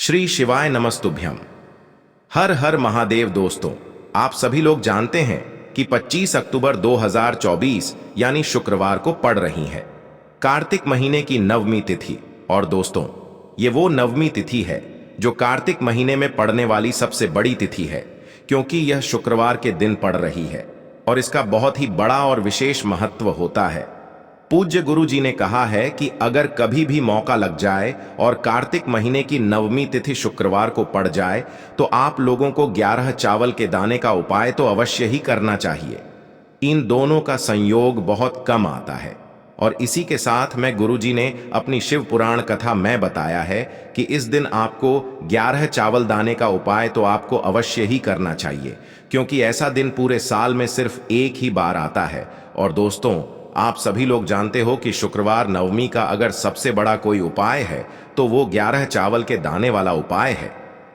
श्री शिवाय नमस्तुभ्यम। हर हर महादेव। दोस्तों, आप सभी लोग जानते हैं कि 25 अक्टूबर 2024 यानी शुक्रवार को पड़ रही है कार्तिक महीने की नवमी तिथि। और दोस्तों, ये वो नवमी तिथि है जो कार्तिक महीने में पड़ने वाली सबसे बड़ी तिथि है, क्योंकि यह शुक्रवार के दिन पड़ रही है और इसका बहुत ही बड़ा और विशेष महत्व होता है। पूज्य गुरु जी ने कहा है कि अगर कभी भी मौका लग जाए और कार्तिक महीने की नवमी तिथि शुक्रवार को पड़ जाए तो आप लोगों को 11 चावल के दाने का उपाय तो अवश्य ही करना चाहिए। इन दोनों का संयोग बहुत कम आता है और इसी के साथ में गुरु जी ने अपनी शिव पुराण कथा में बताया है कि इस दिन आपको 11 चावल दाने का उपाय तो आपको अवश्य ही करना चाहिए, क्योंकि ऐसा दिन पूरे साल में सिर्फ एक ही बार आता है। और दोस्तों, आप सभी लोग जानते हो कि शुक्रवार नवमी का अगर सबसे बड़ा कोई उपाय है तो वो 11 चावल के दाने वाला उपाय है।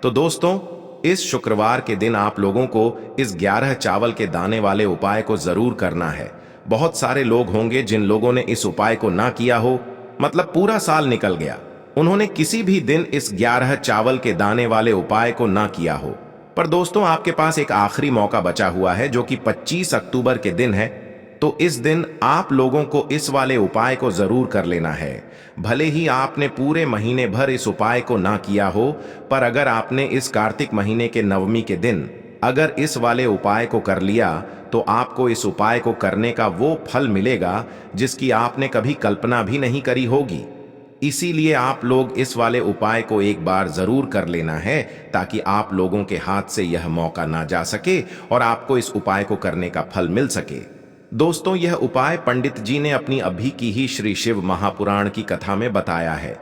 तो दोस्तों, इस शुक्रवार के दिन आप लोगों को इस 11 चावल के दाने वाले उपाय को जरूर करना है। बहुत सारे लोग होंगे जिन लोगों ने इस उपाय को ना किया हो, मतलब पूरा साल निकल गया, उन्होंने किसी भी दिन इस 11 चावल के दाने वाले उपाय को ना किया हो। पर दोस्तों, आपके पास एक आखिरी मौका बचा हुआ है जो कि 25 अक्टूबर के दिन है। तो इस दिन आप लोगों को इस वाले उपाय को जरूर कर लेना है। भले ही आपने पूरे महीने भर इस उपाय को ना किया हो, पर अगर आपने इस कार्तिक महीने के नवमी के दिन अगर इस वाले उपाय को कर लिया तो आपको इस उपाय को करने का वो फल मिलेगा जिसकी आपने कभी कल्पना भी नहीं करी होगी। इसीलिए आप लोग इस वाले उपाय को एक बार जरूर कर लेना है, ताकि आप लोगों के हाथ से यह मौका ना जा सके और आपको इस उपाय को करने का फल मिल सके। दोस्तों, यह उपाय पंडित जी ने अपनी अभी की ही श्री शिव महापुराण की कथा में बताया है।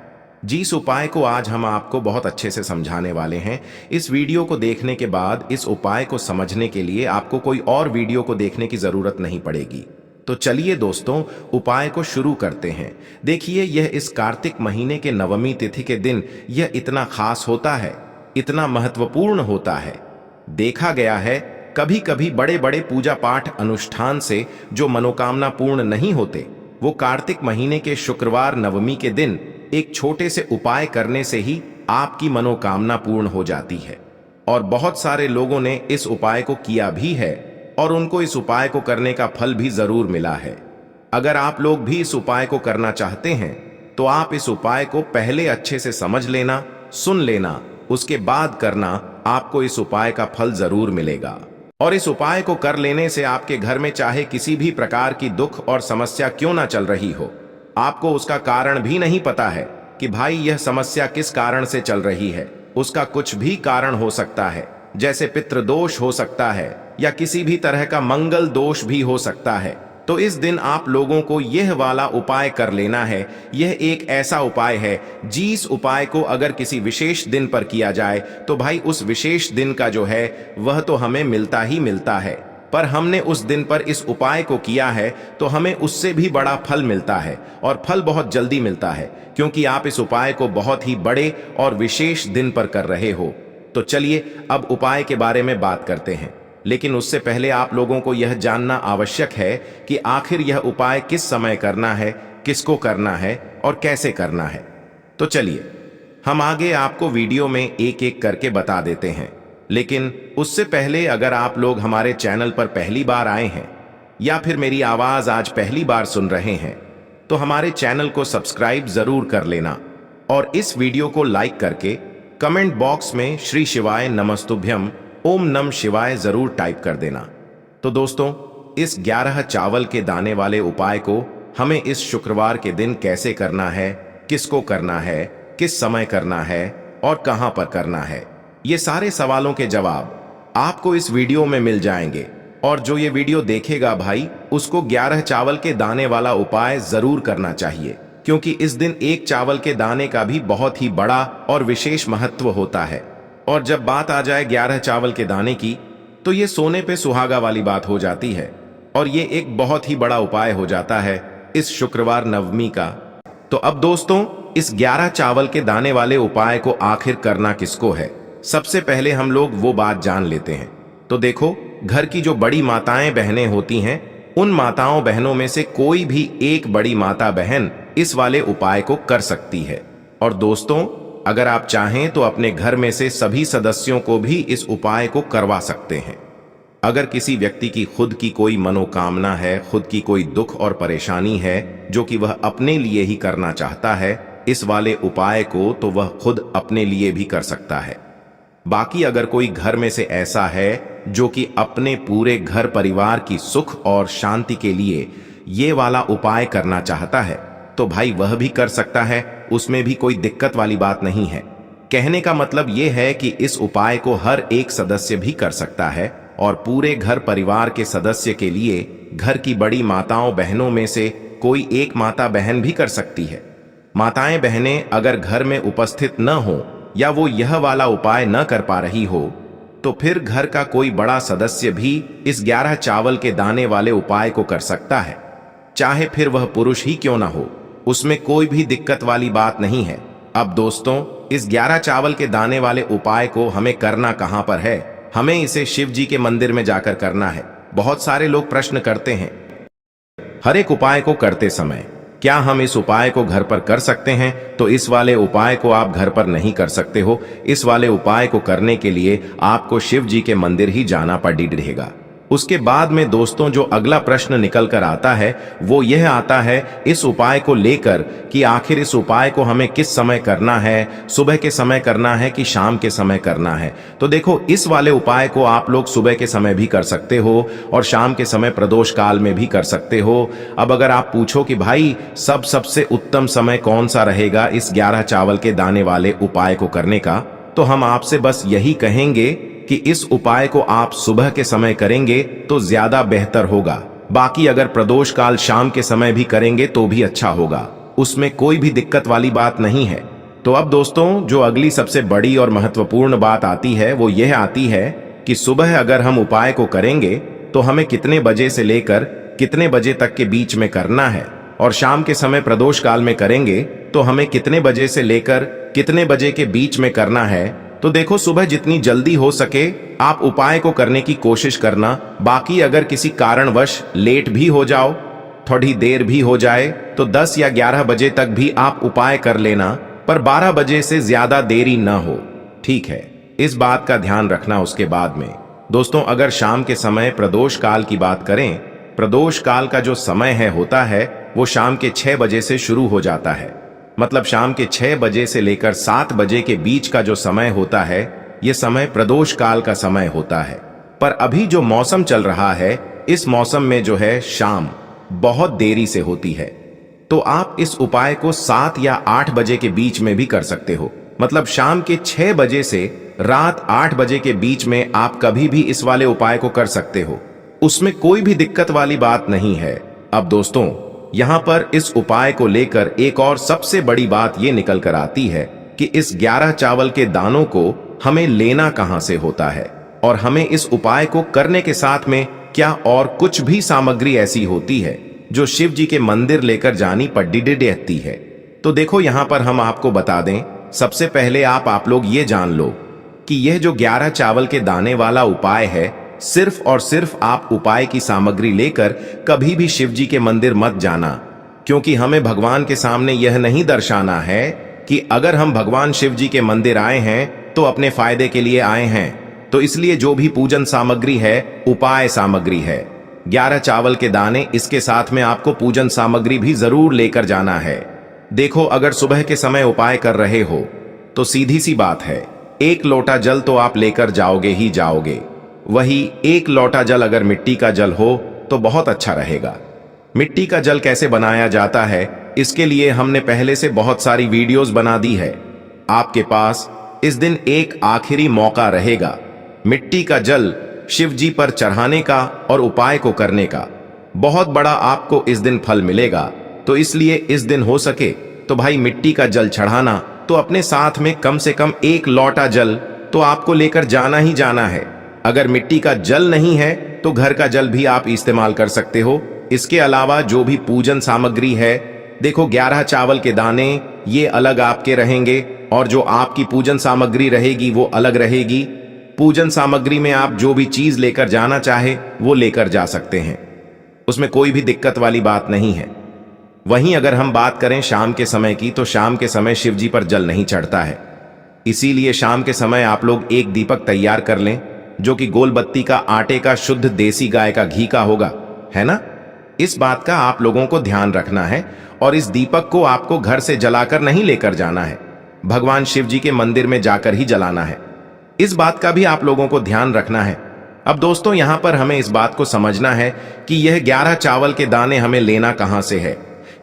जिस उपाय को आज हम आपको बहुत अच्छे से समझाने वाले हैं। इस वीडियो को देखने के बाद इस उपाय को समझने के लिए आपको कोई और वीडियो को देखने की जरूरत नहीं पड़ेगी। तो चलिए दोस्तों, उपाय को शुरू करते हैं। देखिए, यह इस कार्तिक महीने के नवमी तिथि के दिन यह इतना खास होता है, इतना महत्वपूर्ण होता है। देखा गया है कभी कभी बड़े बड़े पूजा पाठ अनुष्ठान से जो मनोकामना पूर्ण नहीं होते, वो कार्तिक महीने के शुक्रवार नवमी के दिन एक छोटे से उपाय करने से ही आपकी मनोकामना पूर्ण हो जाती है। और बहुत सारे लोगों ने इस उपाय को किया भी है और उनको इस उपाय को करने का फल भी जरूर मिला है। अगर आप लोग भी इस उपाय को करना चाहते हैं तो आप इस उपाय को पहले अच्छे से समझ लेना, सुन लेना, उसके बाद करना। आपको इस उपाय का फल जरूर मिलेगा। और इस उपाय को कर लेने से आपके घर में चाहे किसी भी प्रकार की दुख और समस्या क्यों ना चल रही हो, आपको उसका कारण भी नहीं पता है कि भाई यह समस्या किस कारण से चल रही है, उसका कुछ भी कारण हो सकता है, जैसे पितृदोष हो सकता है या किसी भी तरह का मंगल दोष भी हो सकता है। तो इस दिन आप लोगों को यह वाला उपाय कर लेना है। यह एक ऐसा उपाय है जिस उपाय को अगर किसी विशेष दिन पर किया जाए तो भाई उस विशेष दिन का जो है वह तो हमें मिलता ही मिलता है, पर हमने उस दिन पर इस उपाय को किया है तो हमें उससे भी बड़ा फल मिलता है और फल बहुत जल्दी मिलता है, क्योंकि आप इस उपाय को बहुत ही बड़े और विशेष दिन पर कर रहे हो। तो चलिए अब उपाय के बारे में बात करते हैं, लेकिन उससे पहले आप लोगों को यह जानना आवश्यक है कि आखिर यह उपाय किस समय करना है, किसको करना है और कैसे करना है। तो चलिए हम आगे आपको वीडियो में एक एक करके बता देते हैं। लेकिन उससे पहले अगर आप लोग हमारे चैनल पर पहली बार आए हैं या फिर मेरी आवाज आज पहली बार सुन रहे हैं तो हमारे चैनल को सब्सक्राइब जरूर कर लेना और इस वीडियो को लाइक करके कमेंट बॉक्स में श्री शिवाय नमस्तुभ्यम ओम नम शिवाय जरूर टाइप कर देना। तो दोस्तों, इस 11 चावल के दाने वाले उपाय को हमें इस शुक्रवार के दिन कैसे करना है, किसको करना है, किस समय करना है और कहां पर करना है, ये सारे सवालों के जवाब आपको इस वीडियो में मिल जाएंगे। और जो ये वीडियो देखेगा भाई, उसको 11 चावल के दाने वाला उपाय जरूर करना चाहिए, क्योंकि इस दिन एक चावल के दाने का भी बहुत ही बड़ा और विशेष महत्व होता है। और जब बात आ जाए 11 चावल के दाने की, तो ये सोने पे सुहागा वाली बात हो जाती है और ये एक बहुत ही बड़ा उपाय हो जाता है इस शुक्रवार नवमी का। तो अब दोस्तों, इस 11 चावल के दाने वाले उपाय को आखिर करना किसको है, सबसे पहले हम लोग वो बात जान लेते हैं। तो देखो, घर की जो बड़ी माताएं बहनें होती हैं, उन माताओं बहनों में से कोई भी एक बड़ी माता बहन इस वाले उपाय को कर सकती है। और दोस्तों, अगर आप चाहें तो अपने घर में से सभी सदस्यों को भी इस उपाय को करवा सकते हैं। अगर किसी व्यक्ति की खुद की कोई मनोकामना है, खुद की कोई दुख और परेशानी है जो कि वह अपने लिए ही करना चाहता है इस वाले उपाय को, तो वह खुद अपने लिए भी कर सकता है। बाकी अगर कोई घर में से ऐसा है जो कि अपने पूरे घर परिवार की सुख और शांति के लिए ये वाला उपाय करना चाहता है तो भाई वह भी कर सकता है, उसमें भी कोई दिक्कत वाली बात नहीं है। कहने का मतलब ये है कि इस उपाय को हर एक सदस्य भी कर सकता है और पूरे घर परिवार के सदस्य के लिए घर की बड़ी माताओं बहनों में से कोई एक माता बहन भी कर सकती है। माताएं बहनें अगर घर में उपस्थित न हो या वो यह वाला उपाय न कर पा रही हो तो फिर घर का कोई बड़ा सदस्य भी इस 11 चावल के दाने वाले उपाय को कर सकता है, चाहे फिर वह पुरुष ही क्यों ना हो, उसमें कोई भी दिक्कत वाली बात नहीं है। अब दोस्तों, इस 11 चावल के दाने वाले उपाय को हमें करना कहां पर है? हमें इसे शिव जी के मंदिर में जाकर करना है। बहुत सारे लोग प्रश्न करते हैं हर एक उपाय को करते समय क्या हम इस उपाय को घर पर कर सकते हैं? तो इस वाले उपाय को आप घर पर नहीं कर सकते हो। इस वाले उपाय को करने के लिए आपको शिव जी के मंदिर ही जाना पड़ेगा। उसके बाद में दोस्तों जो अगला प्रश्न निकल कर आता है वो यह आता है इस उपाय को लेकर कि आखिर इस उपाय को हमें किस समय करना है, सुबह के समय करना है कि शाम के समय करना है? तो देखो, इस वाले उपाय को आप लोग सुबह के समय भी कर सकते हो और शाम के समय प्रदोष काल में भी कर सकते हो। अब अगर आप पूछो कि भाई सबसे उत्तम समय कौन सा रहेगा इस 11 चावल के दाने वाले उपाय को करने का, तो हम आपसे बस यही कहेंगे कि इस उपाय को आप सुबह के समय करेंगे तो ज्यादा बेहतर होगा। बाकी अगर प्रदोष काल शाम के समय भी करेंगे तो भी अच्छा होगा, उसमें कोई भी दिक्कत वाली बात नहीं है। तो अब दोस्तों जो अगली सबसे बड़ी और महत्वपूर्ण बात आती है वो यह आती है कि सुबह अगर हम उपाय को करेंगे तो हमें कितने बजे से लेकर कितने बजे तक के बीच में करना है, और शाम के समय प्रदोष काल में करेंगे तो हमें कितने बजे से लेकर कितने बजे के बीच में करना है। तो देखो, सुबह जितनी जल्दी हो सके आप उपाय को करने की कोशिश करना। बाकी अगर किसी कारणवश लेट भी हो जाओ, थोड़ी देर भी हो जाए, तो 10 या 11 बजे तक भी आप उपाय कर लेना, पर 12 बजे से ज्यादा देरी न हो, ठीक है? इस बात का ध्यान रखना। उसके बाद में दोस्तों अगर शाम के समय प्रदोष काल की बात करें, प्रदोष काल का जो समय होता है वो शाम के 6 बजे से शुरू हो जाता है। मतलब शाम के 6 बजे से लेकर 7 बजे के बीच का जो समय होता है ये समय प्रदोष काल का समय होता है। पर अभी जो मौसम चल रहा है इस मौसम में जो है शाम बहुत देरी से होती है, तो आप इस उपाय को 7 या 8 बजे के बीच में भी कर सकते हो। मतलब शाम के 6 बजे से रात 8 बजे के बीच में आप कभी भी इस वाले उपाय को कर सकते हो, उसमें कोई भी दिक्कत वाली बात नहीं है। अब दोस्तों यहां पर इस उपाय को लेकर एक और सबसे बड़ी बात यह निकल कर आती है कि इस 11 चावल के दानों को हमें लेना कहां से होता है, और हमें इस उपाय को करने के साथ में क्या और कुछ भी सामग्री ऐसी होती है जो शिव जी के मंदिर लेकर जानी पड़ती है। तो देखो यहां पर हम आपको बता दें, सबसे पहले आप लोग ये जान लो कि यह जो 11 चावल के दाने वाला उपाय है, सिर्फ और सिर्फ आप उपाय की सामग्री लेकर कभी भी शिव जी के मंदिर मत जाना, क्योंकि हमें भगवान के सामने यह नहीं दर्शाना है कि अगर हम भगवान शिव जी के मंदिर आए हैं तो अपने फायदे के लिए आए हैं। तो इसलिए जो भी पूजन सामग्री है उपाय सामग्री है, 11 चावल के दाने, इसके साथ में आपको पूजन सामग्री भी जरूर लेकर जाना है। देखो अगर सुबह के समय उपाय कर रहे हो तो सीधी सी बात है, 1 लोटा जल तो आप लेकर जाओगे ही जाओगे। वही 1 लोटा जल अगर मिट्टी का जल हो तो बहुत अच्छा रहेगा। मिट्टी का जल कैसे बनाया जाता है इसके लिए हमने पहले से बहुत सारी वीडियोस बना दी है। आपके पास इस दिन एक आखिरी मौका रहेगा मिट्टी का जल शिव जी पर चढ़ाने का और उपाय को करने का। बहुत बड़ा आपको इस दिन फल मिलेगा, तो इसलिए इस दिन हो सके तो भाई मिट्टी का जल चढ़ाना, तो अपने साथ में कम से कम 1 लोटा जल तो आपको लेकर जाना ही जाना है। अगर मिट्टी का जल नहीं है तो घर का जल भी आप इस्तेमाल कर सकते हो। इसके अलावा जो भी पूजन सामग्री है, देखो 11 चावल के दाने ये अलग आपके रहेंगे और जो आपकी पूजन सामग्री रहेगी वो अलग रहेगी। पूजन सामग्री में आप जो भी चीज लेकर जाना चाहे वो लेकर जा सकते हैं, उसमें कोई भी दिक्कत वाली बात नहीं है। वहीं अगर हम बात करें शाम के समय की, तो शाम के समय शिव जी पर जल नहीं चढ़ता है। इसीलिए शाम के समय आप लोग एक दीपक तैयार कर लें जो कि गोल बत्ती का आटे का शुद्ध देसी गाय का घी का होगा, है ना। इस बात का आप लोगों को ध्यान रखना है और इस दीपक को आपको घर से जलाकर नहीं लेकर जाना है, भगवान शिव जी के मंदिर में जाकर ही जलाना है। इस बात का भी आप लोगों को ध्यान रखना है। अब दोस्तों यहां पर हमें इस बात को समझना है कि यह 11 चावल के दाने हमें लेना कहां से है।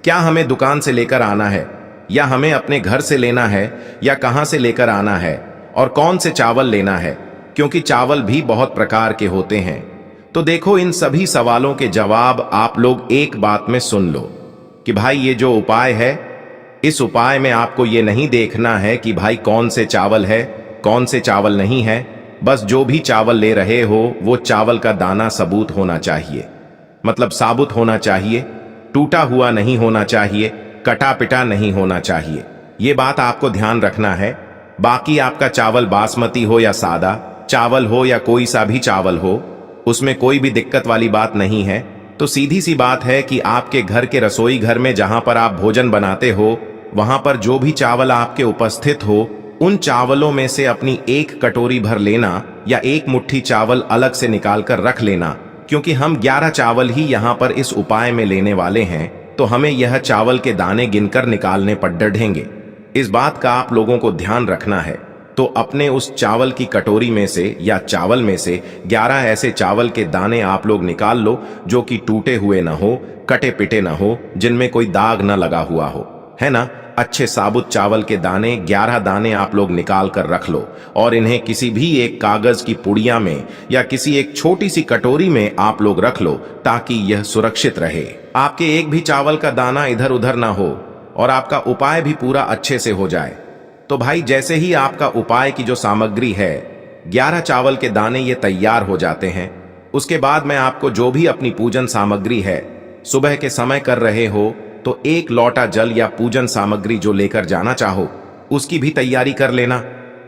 क्या हमें दुकान से लेकर आना है या हमें अपने घर से लेना है या कहां से लेकर आना है और कौन से चावल लेना है, क्योंकि चावल भी बहुत प्रकार के होते हैं। तो देखो इन सभी सवालों के जवाब आप लोग एक बात में सुन लो कि भाई ये जो उपाय है, इस उपाय में आपको ये नहीं देखना है कि भाई कौन से चावल है कौन से चावल नहीं है। बस जो भी चावल ले रहे हो वो चावल का दाना सबूत होना चाहिए, मतलब साबुत होना चाहिए, टूटा हुआ नहीं होना चाहिए, कटा पिटा नहीं होना चाहिए। ये बात आपको ध्यान रखना है। बाकी आपका चावल बासमती हो या सादा चावल हो या कोई सा भी चावल हो, उसमें कोई भी दिक्कत वाली बात नहीं है। तो सीधी सी बात है कि आपके घर के रसोई घर में जहां पर आप भोजन बनाते हो वहां पर जो भी चावल आपके उपस्थित हो उन चावलों में से अपनी एक कटोरी भर लेना या एक मुट्ठी चावल अलग से निकाल कर रख लेना, क्योंकि हम 11 चावल ही यहाँ पर इस उपाय में लेने वाले हैं। तो हमें यह चावल के दाने गिनकर निकालने पर डढ़ेंगे। इस बात का आप लोगों को ध्यान रखना है। तो अपने उस चावल की कटोरी में से या चावल में से 11 ऐसे चावल के दाने आप लोग निकाल लो जो कि टूटे हुए ना हो, कटे पिटे ना हो, जिनमें कोई दाग ना लगा हुआ हो, है ना। अच्छे साबुत चावल के दाने 11 दाने आप लोग निकाल कर रख लो और इन्हें किसी भी एक कागज की पुड़िया में या किसी एक छोटी सी कटोरी में आप लोग रख लो ताकि यह सुरक्षित रहे। आपके एक भी चावल का दाना इधर उधर ना हो और आपका उपाय भी पूरा अच्छे से हो जाए। तो भाई जैसे ही आपका उपाय की जो सामग्री है 11 चावल के दाने ये तैयार हो जाते हैं, उसके बाद मैं आपको जो भी अपनी पूजन सामग्री है सुबह के समय कर रहे हो तो एक लोटा जल या पूजन सामग्री जो लेकर जाना चाहो उसकी भी तैयारी कर लेना।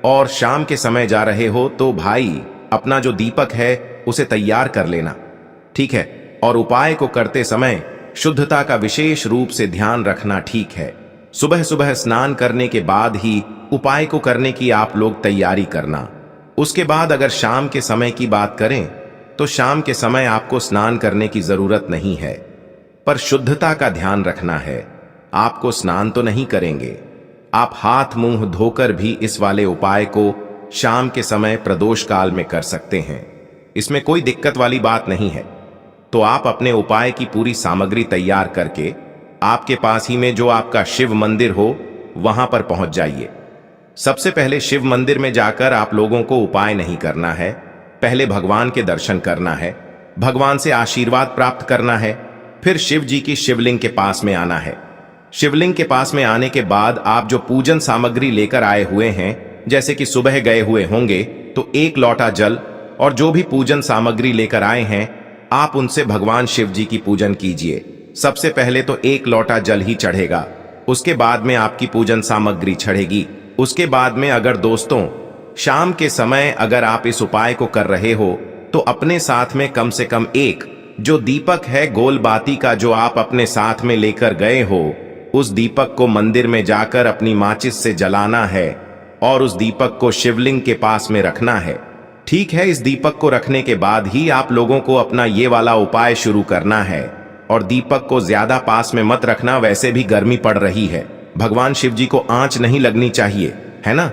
और शाम के समय जा रहे हो तो भाई अपना जो दीपक है उसे तैयार कर लेना, ठीक है। और उपाय को करते समय शुद्धता का विशेष रूप से ध्यान रखना, ठीक है। सुबह सुबह स्नान करने के बाद ही उपाय को करने की आप लोग तैयारी करना। उसके बाद अगर शाम के समय की बात करें तो शाम के समय आपको स्नान करने की जरूरत नहीं है, पर शुद्धता का ध्यान रखना है। आपको स्नान तो नहीं करेंगे, आप हाथ मुंह धोकर भी इस वाले उपाय को शाम के समय प्रदोष काल में कर सकते हैं। इसमें कोई दिक्कत वाली बात नहीं है। तो आप अपने उपाय की पूरी सामग्री तैयार करके आपके पास ही में जो आपका शिव मंदिर हो वहां पर पहुंच जाइए। सबसे पहले शिव मंदिर में जाकर आप लोगों को उपाय नहीं करना है, पहले भगवान के दर्शन करना है, भगवान से आशीर्वाद प्राप्त करना है, फिर शिव जी की शिवलिंग के पास में आना है। शिवलिंग के पास में आने के बाद आप जो पूजन सामग्री लेकर आए हुए हैं, जैसे कि सुबह गए हुए होंगे तो एक लोटा जल और जो भी पूजन सामग्री लेकर आए हैं आप उनसे भगवान शिव जी की पूजन कीजिए। सबसे पहले तो एक लोटा जल ही चढ़ेगा, उसके बाद में आपकी पूजन सामग्री चढ़ेगी। उसके बाद में अगर दोस्तों शाम के समय अगर आप इस उपाय को कर रहे हो तो अपने साथ में कम से कम एक जो दीपक है गोल बाती का जो आप अपने साथ में लेकर गए हो, उस दीपक को मंदिर में जाकर अपनी माचिस से जलाना है और उस दीपक को शिवलिंग के पास में रखना है, ठीक है। इस दीपक को रखने के बाद ही आप लोगों को अपना ये वाला उपाय शुरू करना है। और दीपक को ज्यादा पास में मत रखना, वैसे भी गर्मी पड़ रही है, भगवान शिव जी को आंच नहीं लगनी चाहिए, है ना।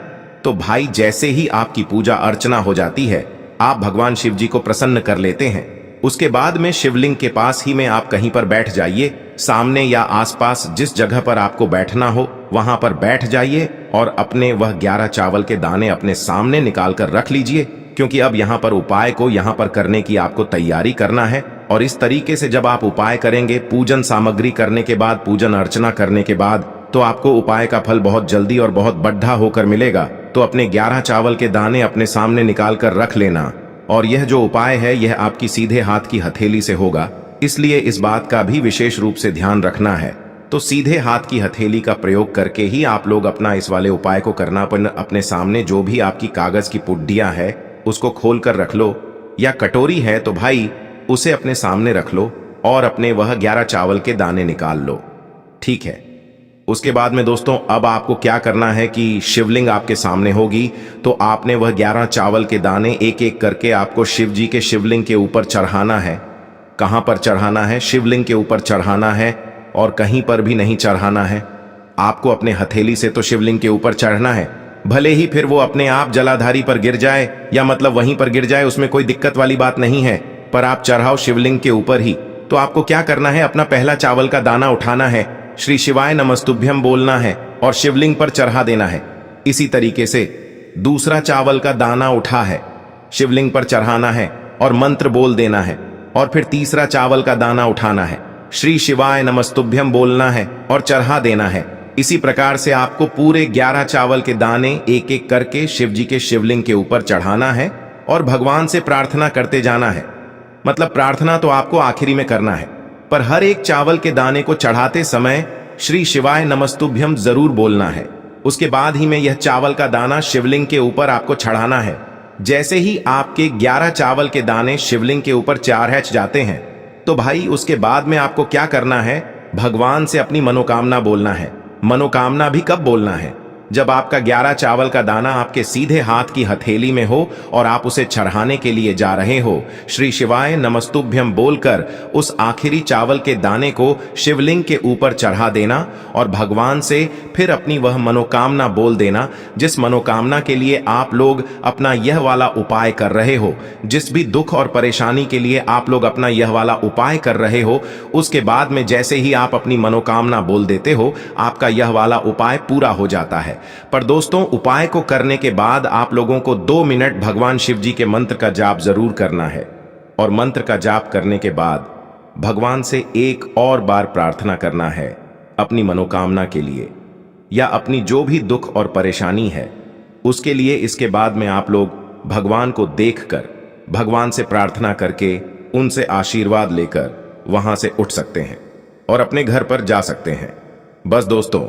तो भाई जैसे ही आपकी पूजा अर्चना हो जाती है आप भगवान शिव जी को प्रसन्न कर लेते हैं। उसके बाद में शिवलिंग के पास ही में आप कहीं पर बैठ जाइए, सामने या आसपास जिस जगह पर आपको बैठना हो वहां पर बैठ जाइए और अपने वह 11 चावल के दाने अपने सामने निकाल कर रख लीजिए, क्योंकि अब यहाँ पर उपाय को यहाँ पर करने की आपको तैयारी करना है। और इस तरीके से जब आप उपाय करेंगे, पूजन सामग्री करने के बाद, पूजन अर्चना करने के बाद, तो आपको उपाय का फल बहुत जल्दी और बहुत बढ़ा होकर मिलेगा। तो अपने 11 चावल के दाने अपने सामने निकाल कर रख लेना। और यह जो उपाय है यह आपकी सीधे हाथ की हथेली से होगा, इसलिए इस बात का भी विशेष रूप से ध्यान रखना है। तो सीधे हाथ की हथेली का प्रयोग करके ही आप लोग अपना इस वाले उपाय को करना। अपने सामने जो भी आपकी कागज की पुड्डियां है उसको खोल कर रख लो, या कटोरी है तो भाई उसे अपने सामने रख लो और अपने वह 11 चावल के दाने निकाल लो, ठीक है। उसके बाद में दोस्तों अब आपको क्या करना है कि शिवलिंग आपके सामने होगी, तो आपने वह 11 चावल के दाने एक एक करके आपको शिव जी के शिवलिंग के ऊपर चढ़ाना है। कहां पर चढ़ाना है? शिवलिंग के ऊपर चढ़ाना है और कहीं पर भी नहीं चढ़ाना है। आपको अपने हथेली से तो शिवलिंग के ऊपर चढ़ना है, भले ही फिर वो अपने आप जलाधारी पर गिर जाए या मतलब वहीं पर गिर जाए, उसमें कोई दिक्कत वाली बात नहीं है, पर आप चढ़ाओ शिवलिंग के ऊपर ही। तो आपको क्या करना है, अपना पहला चावल का दाना उठाना है, श्री शिवाय नमस्तुभ्यम बोलना है और शिवलिंग पर चढ़ा देना है। इसी तरीके से दूसरा चावल का दाना उठा है, शिवलिंग पर चढ़ाना है और मंत्र बोल देना है। और फिर तीसरा चावल का दाना उठाना है, श्री शिवाय नमस्तुभ्यम बोलना है और चढ़ा देना है। इसी प्रकार से आपको पूरे 11 चावल के दाने एक एक करके शिव जी के शिवलिंग के ऊपर चढ़ाना है और भगवान से प्रार्थना करते जाना है। मतलब प्रार्थना तो आपको आखिरी में करना है, पर हर एक चावल के दाने को चढ़ाते समय श्री शिवाय नमस्तुभ्यम जरूर बोलना है। उसके बाद ही में यह चावल का दाना शिवलिंग के ऊपर आपको चढ़ाना है। जैसे ही आपके 11 चावल के दाने शिवलिंग के ऊपर चढ़ जाते हैं, तो भाई उसके बाद में आपको क्या करना है, भगवान से अपनी मनोकामना बोलना है। मनोकामना भी कब बोलना है? जब आपका 11 चावल का दाना आपके सीधे हाथ की हथेली में हो और आप उसे चढ़ाने के लिए जा रहे हो। श्री शिवाय नमस्तुभ्यम बोलकर उस आखिरी चावल के दाने को शिवलिंग के ऊपर चढ़ा देना और भगवान से फिर अपनी वह मनोकामना बोल देना, जिस मनोकामना के लिए आप लोग अपना यह वाला उपाय कर रहे हो, जिस भी दुख और परेशानी के लिए आप लोग अपना यह वाला उपाय कर रहे हो। उसके बाद में जैसे ही आप अपनी मनोकामना बोल देते हो, आपका यह वाला उपाय पूरा हो जाता है। पर दोस्तों, उपाय को करने के बाद आप लोगों को 2 मिनट भगवान शिव जी के मंत्र का जाप जरूर करना है और मंत्र का जाप करने के बाद भगवान से एक और बार प्रार्थना करना है अपनी मनोकामना के लिए या अपनी जो भी दुख और परेशानी है उसके लिए। इसके बाद में आप लोग भगवान को देखकर, भगवान से प्रार्थना करके, उनसे आशीर्वाद लेकर वहां से उठ सकते हैं और अपने घर पर जा सकते हैं। बस दोस्तों,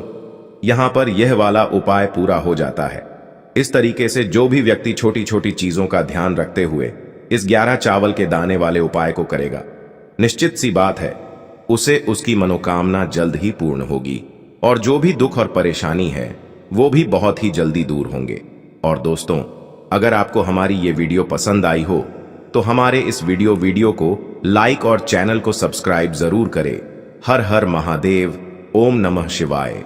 यहां पर यह वाला उपाय पूरा हो जाता है। इस तरीके से जो भी व्यक्ति छोटी छोटी चीजों का ध्यान रखते हुए इस 11 चावल के दाने वाले उपाय को करेगा, निश्चित सी बात है उसे उसकी मनोकामना जल्द ही पूर्ण होगी और जो भी दुख और परेशानी है वो भी बहुत ही जल्दी दूर होंगे। और दोस्तों, अगर आपको हमारी ये वीडियो पसंद आई हो तो हमारे इस वीडियो को लाइक और चैनल को सब्सक्राइब जरूर करें। हर हर महादेव, ओम नमः शिवाय।